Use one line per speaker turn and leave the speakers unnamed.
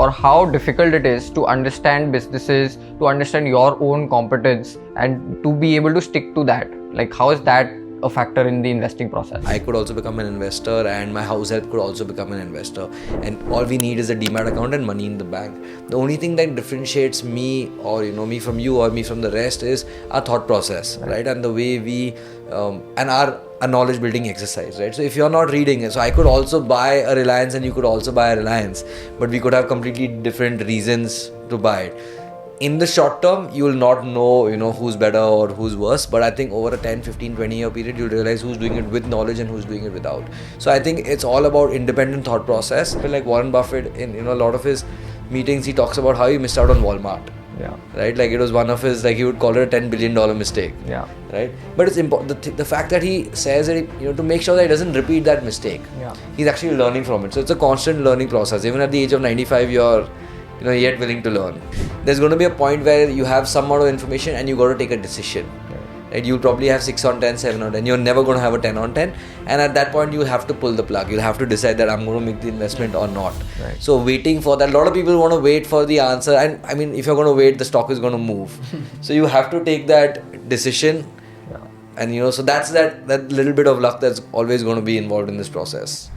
or how difficult it is to understand businesses, to understand your own competence, and to be able to stick to that? Like, how is that a factor in the investing process?
I could also become an investor, and my house help could also become an investor, and all we need is a demat account and money in the bank. The only thing that differentiates me, or me from you, or me from the rest, is our thought process, right? And the way we and our knowledge building exercise, right? So if you're not reading it, so I could also buy a Reliance and you could also buy a Reliance, but we could have completely different reasons to buy it. In the short term, you will not know, who's better or who's worse. But I think over a 10, 15, 20 year period, you'll realize who's doing it with knowledge and who's doing it without. So I think it's all about independent thought process. Like Warren Buffett, in a lot of his meetings, he talks about how he missed out on Walmart.
Yeah.
Right? Like it was one of his, he would call it a $10 billion mistake.
Yeah.
Right? But it's important, the fact that he says that, to make sure that he doesn't repeat that mistake.
Yeah.
He's actually learning from it. So it's a constant learning process. Even at the age of 95, you're yet willing to learn. There's going to be a point where you have some amount of information and you got to take a decision. Right? You'll probably have 6 on 10, 7 on 10. You're never going to have a 10 on 10. And at that point, you'll have to pull the plug. You'll have to decide that I'm going to make the investment or not.
Right.
So waiting for that, a lot of people want to wait for the answer. And I mean, if you're going to wait, the stock is going to move. So you have to take that decision.
Yeah.
And so that's that little bit of luck that's always going to be involved in this process.